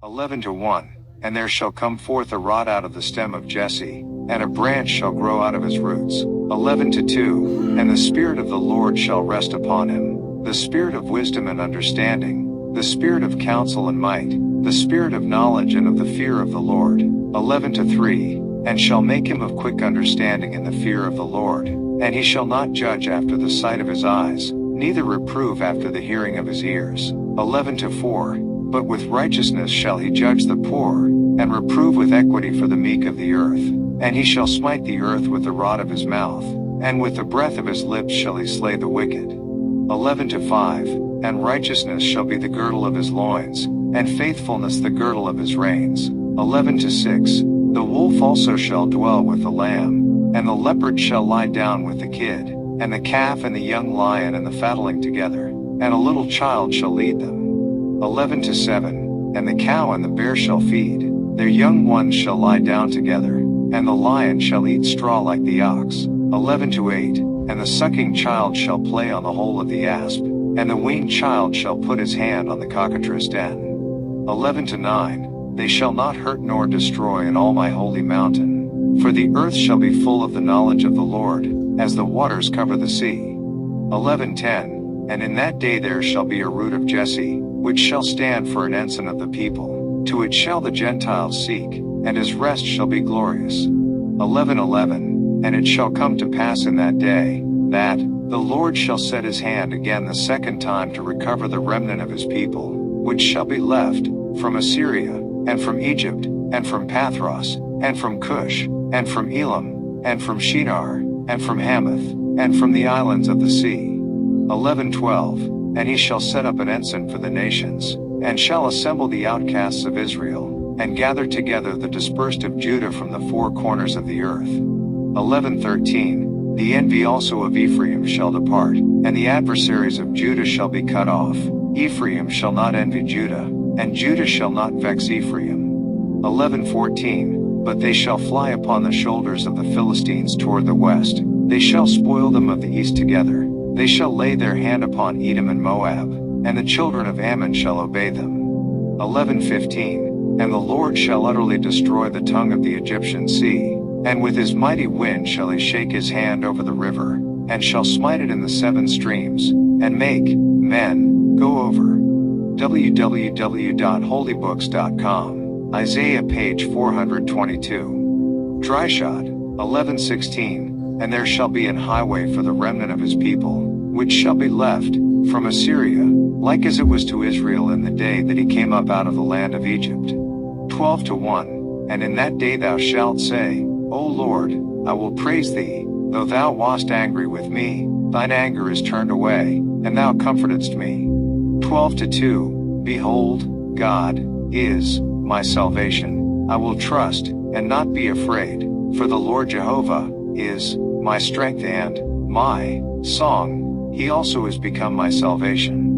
11-1. And there shall come forth a rod out of the stem of Jesse, and a branch shall grow out of his roots. 11-2. And the Spirit of the Lord shall rest upon him, the Spirit of wisdom and understanding, the Spirit of counsel and might, the Spirit of knowledge and of the fear of the Lord. 11-3. And shall make him of quick understanding in the fear of the Lord, and he shall not judge after the sight of his eyes, neither reprove after the hearing of his ears. 11-4. But with righteousness shall he judge the poor, and reprove with equity for the meek of the earth. And he shall smite the earth with the rod of his mouth, and with the breath of his lips shall he slay the wicked. 11-5. And righteousness shall be the girdle of his loins, and faithfulness the girdle of his reins. 11-6. The wolf also shall dwell with the lamb, and the leopard shall lie down with the kid, and the calf and the young lion and the fatling together, and a little child shall lead them. 11-7. And the cow and the bear shall feed, their young ones shall lie down together, and the lion shall eat straw like the ox. 11-8. And the sucking child shall play on the hole of the asp, and the weaned child shall put his hand on the cockatrice den. 11-9. They shall not hurt nor destroy in all my holy mountain, for the earth shall be full of the knowledge of the Lord, as the waters cover the sea. 11-10. And in that day there shall be a root of Jesse, which shall stand for an ensign of the people. To it shall the Gentiles seek, and his rest shall be glorious. 11-11. And it shall come to pass in that day, that the Lord shall set his hand again the second time to recover the remnant of his people, which shall be left, from Assyria, and from Egypt, and from Pathros, and from Cush, and from Elam, and from Shinar, and from Hamath, and from the islands of the sea. 11-12. And he shall set up an ensign for the nations, and shall assemble the outcasts of Israel, and gather together the dispersed of Judah from the four corners of the earth. 11-13. The envy also of Ephraim shall depart, and the adversaries of Judah shall be cut off. Ephraim shall not envy Judah, and Judah shall not vex Ephraim. 11-14. But they shall fly upon the shoulders of the Philistines toward the west, they shall spoil them of the east together. They shall lay their hand upon Edom and Moab, and the children of Ammon shall obey them. 11-15. And the Lord shall utterly destroy the tongue of the Egyptian sea, and with his mighty wind shall he shake his hand over the river, and shall smite it in the seven streams, and make men go over. www.holybooks.com. Isaiah page 422. Dryshot. 11-16. And there shall be an highway for the remnant of his people, which shall be left, from Assyria, like as it was to Israel in the day that he came up out of the land of Egypt. 12-1. And in that day thou shalt say, O Lord, I will praise thee, though thou wast angry with me, thine anger is turned away, and thou comfortedst me. 12-2. Behold, God is my salvation. I will trust, and not be afraid, for the Lord Jehovah is my strength and my song, he also is become my salvation.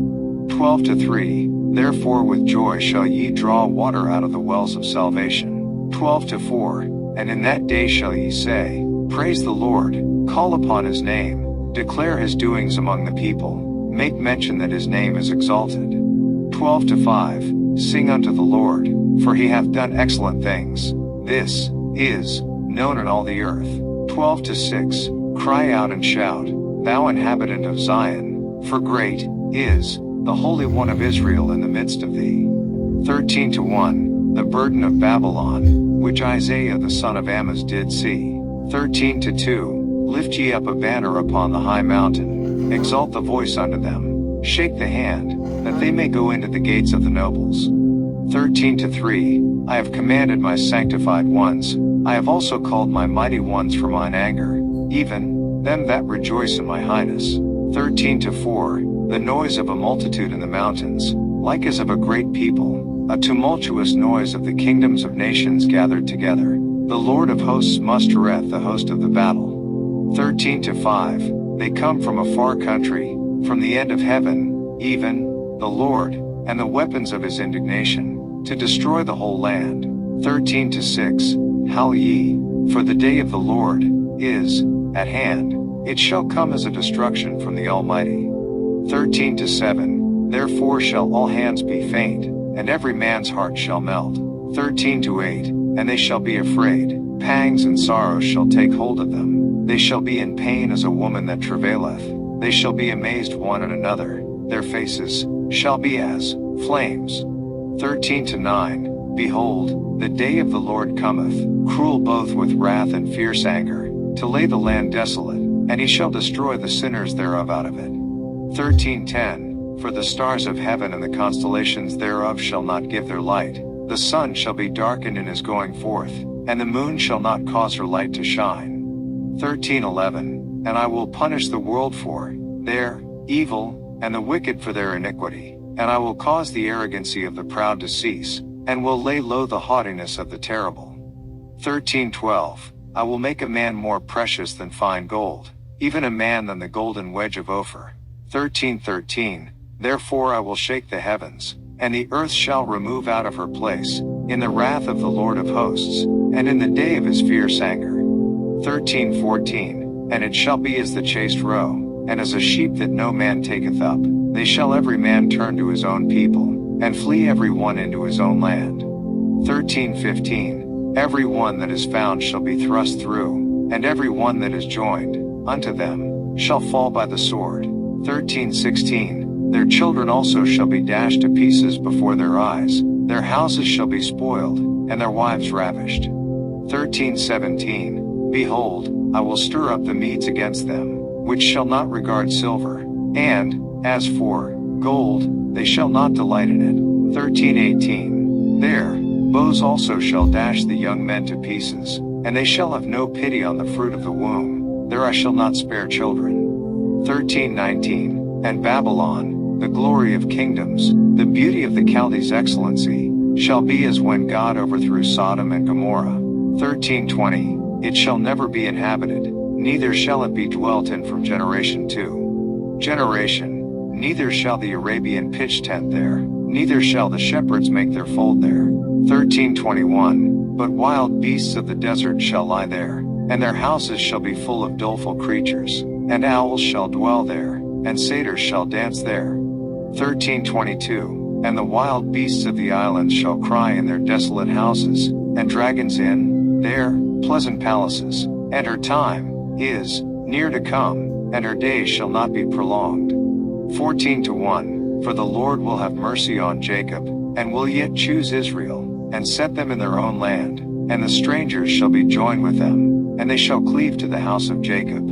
12-3. Therefore with joy shall ye draw water out of the wells of salvation. 12-4. And in that day shall ye say, Praise the Lord, call upon his name, declare his doings among the people, make mention that his name is exalted. 12-5. Sing unto the Lord, for he hath done excellent things, this is known in all the earth. 12-6. Cry out and shout, thou inhabitant of Zion, for great is the Holy One of Israel in the midst of thee. 13-1. The burden of Babylon, which Isaiah the son of Amoz did see. 13-2. Lift ye up a banner upon the high mountain, exalt the voice unto them, shake the hand, that they may go into the gates of the nobles. 13-3. I have commanded my sanctified ones, I have also called my mighty ones for mine anger, even them that rejoice in my highness. 13-4. The noise of a multitude in the mountains, like as of a great people, a tumultuous noise of the kingdoms of nations gathered together. The Lord of hosts mustereth the host of the battle. 13-5. They come from a far country, from the end of heaven, even the Lord, and the weapons of his indignation, to destroy the whole land. 13-6. Howl ye, for the day of the Lord is at hand, it shall come as a destruction from the Almighty. 13-7. Therefore shall all hands be faint, and every man's heart shall melt. 13-8, and they shall be afraid, pangs and sorrows shall take hold of them. They shall be in pain as a woman that travaileth. They shall be amazed one at another. Their faces shall be as flames. 13-9, behold, the day of the Lord cometh, cruel both with wrath and fierce anger, to lay the land desolate, and he shall destroy the sinners thereof out of it. 13-10, for the stars of heaven and the constellations thereof shall not give their light. The sun shall be darkened in his going forth, and the moon shall not cause her light to shine. 13-11, and I will punish the world for their evil, and the wicked for their iniquity, and I will cause the arrogancy of the proud to cease, and will lay low the haughtiness of the terrible. 13-12, I will make a man more precious than fine gold, even a man than the golden wedge of Ophir. 13-13, therefore I will shake the heavens, and the earth shall remove out of her place, in the wrath of the Lord of hosts, and in the day of his fierce anger. 13-14, and it shall be as the chased roe, and as a sheep that no man taketh up. They shall every man turn to his own people, and flee every one into his own land. 13-15, every one that is found shall be thrust through, and every one that is joined unto them shall fall by the sword. 13-16, their children also shall be dashed to pieces before their eyes, their houses shall be spoiled, and their wives ravished. 13-17, behold, I will stir up the Medes against them, which shall not regard silver, and, as for gold, they shall not delight in it. 13-18, there, bows also shall dash the young men to pieces, and they shall have no pity on the fruit of the womb, there I shall not spare children. 13-19, and Babylon, the glory of kingdoms, the beauty of the Chaldees' excellency, shall be as when God overthrew Sodom and Gomorrah. 13-20, it shall never be inhabited, neither shall it be dwelt in from generation to generation, neither shall the Arabian pitch tent there, neither shall the shepherds make their fold there. 13-21, but wild beasts of the desert shall lie there, and their houses shall be full of doleful creatures, and owls shall dwell there, and satyrs shall dance there. 13-22, and the wild beasts of the islands shall cry in their desolate houses, and dragons in their pleasant palaces, and her time is near to come, and her days shall not be prolonged. 14-1, for the Lord will have mercy on Jacob, and will yet choose Israel, and set them in their own land, and the strangers shall be joined with them, and they shall cleave to the house of Jacob.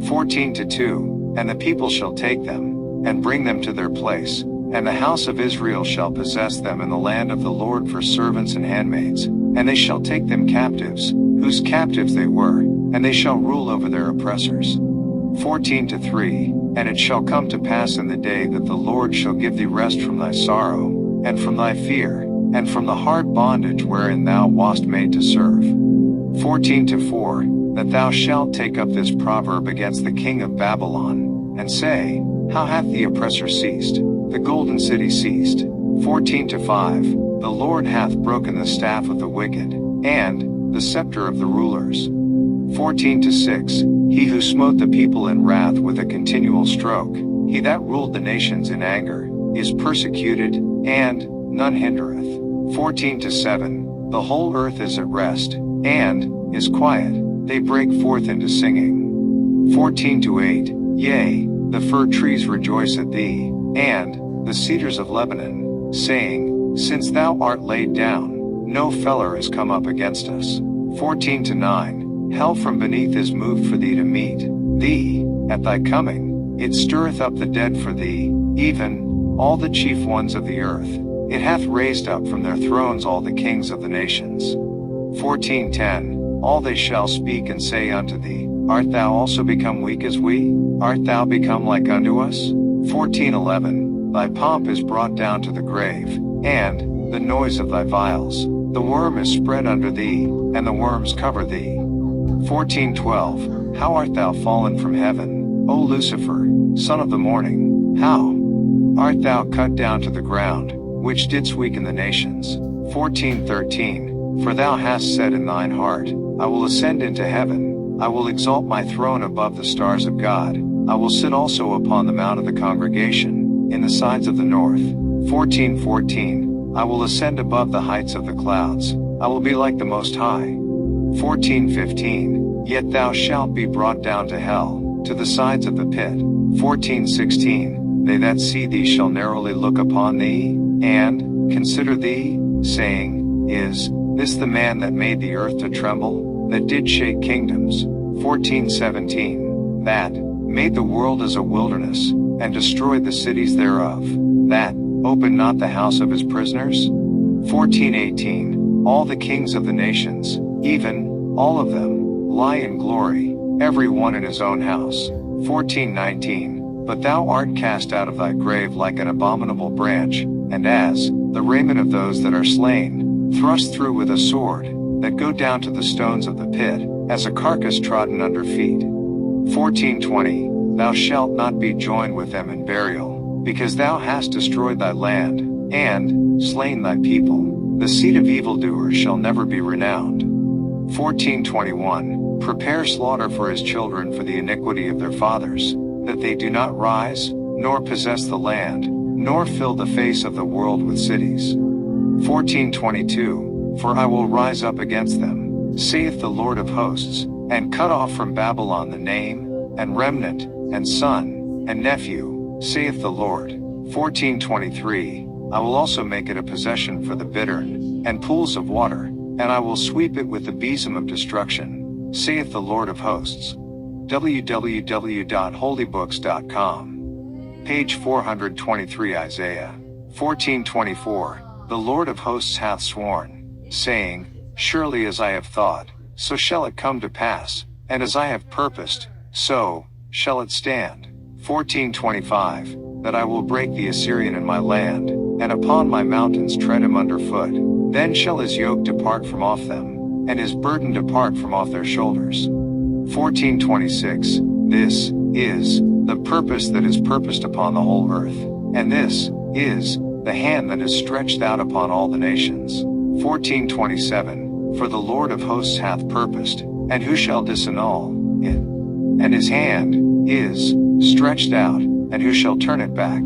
14-2, and the people shall take them, and bring them to their place, and the house of Israel shall possess them in the land of the Lord for servants and handmaids, and they shall take them captives, whose captives they were, and they shall rule over their oppressors. 14-3, and it shall come to pass in the day that the Lord shall give thee rest from thy sorrow, and from thy fear, and from the hard bondage wherein thou wast made to serve. 14-4, that thou shalt take up this proverb against the king of Babylon, and say, how hath the oppressor ceased, the golden city ceased? 14-5, the Lord hath broken the staff of the wicked, and the scepter of the rulers. 14-6, he who smote the people in wrath with a continual stroke, he that ruled the nations in anger, is persecuted, and none hindereth. 14-7, the whole earth is at rest, and is quiet, they break forth into singing. 14-8, yea, the fir trees rejoice at thee, and the cedars of Lebanon, saying, since thou art laid down, no feller is come up against us. 14-9, hell from beneath is moved for thee to meet thee, at thy coming, it stirreth up the dead for thee, even all the chief ones of the earth, it hath raised up from their thrones all the kings of the nations. 14-10, all they shall speak and say unto thee, art thou also become weak as we? Art thou become like unto us? 14-11, thy pomp is brought down to the grave, and the noise of thy vials, the worm is spread under thee, and the worms cover thee. 14-12, how art thou fallen from heaven, O Lucifer, son of the morning? How art thou cut down to the ground, which didst weaken the nations? 14-13, for thou hast said in thine heart, I will ascend into heaven, I will exalt my throne above the stars of God, I will sit also upon the mount of the congregation, in the sides of the north. 14-14, I will ascend above the heights of the clouds. I will be like the Most High. 14:15. Yet thou shalt be brought down to hell, to the sides of the pit. 14:16. They that see thee shall narrowly look upon thee, and consider thee, saying, Is this the man that made the earth to tremble, that did shake kingdoms? 14:17. That made the world as a wilderness, and destroyed the cities thereof, that opened not the house of his prisoners? 14:18. All the kings of the nations, even all of them, lie in glory, every one in his own house. 14:19. But thou art cast out of thy grave like an abominable branch, and as the raiment of those that are slain, thrust through with a sword, that go down to the stones of the pit, as a carcass trodden under feet. 14:20. Thou shalt not be joined with them in burial, because thou hast destroyed thy land, and slain thy people. The seed of evildoers shall never be renowned. 14:21. Prepare slaughter for his children for the iniquity of their fathers, that they do not rise, nor possess the land, nor fill the face of the world with cities. 14:22. For I will rise up against them, saith the Lord of hosts, and cut off from Babylon the name, and remnant, and son, and nephew, saith the Lord. 14:23. I will also make it a possession for the bittern, and pools of water, and I will sweep it with the besom of destruction, saith the Lord of hosts. www.holybooks.com. Page 423. Isaiah 14:24. The Lord of hosts hath sworn, saying, Surely as I have thought, so shall it come to pass, and as I have purposed, so shall it stand. 14:25. That I will break the Assyrian in my land, and upon my mountains tread him under foot. Then shall his yoke depart from off them, and his burden depart from off their shoulders. 14:26. This is the purpose that is purposed upon the whole earth, and this is the hand that is stretched out upon all the nations. 14:27. For the Lord of hosts hath purposed, and who shall disannul it? And his hand is stretched out, and who shall turn it back?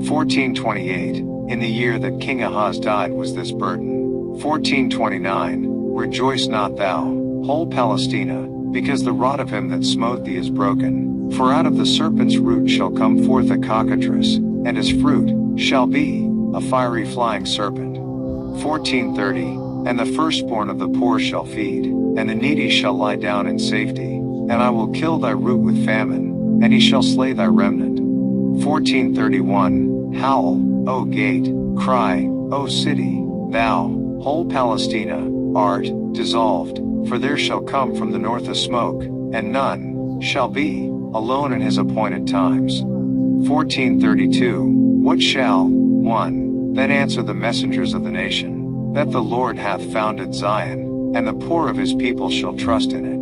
14:28. In the year that King Ahaz died was this burden. 14:29. Rejoice not thou, whole Palestina, because the rod of him that smote thee is broken. For out of the serpent's root shall come forth a cockatrice, and his fruit shall be a fiery flying serpent. 14:30. And the firstborn of the poor shall feed, and the needy shall lie down in safety. And I will kill thy root with famine, and he shall slay thy remnant. 14:31. Howl, O gate, cry, O city, thou, whole Palestina, art dissolved, for there shall come from the north a smoke, and none shall be alone in his appointed times. 14:32. What shall one then answer the messengers of the nation? That the Lord hath founded Zion, and the poor of his people shall trust in it.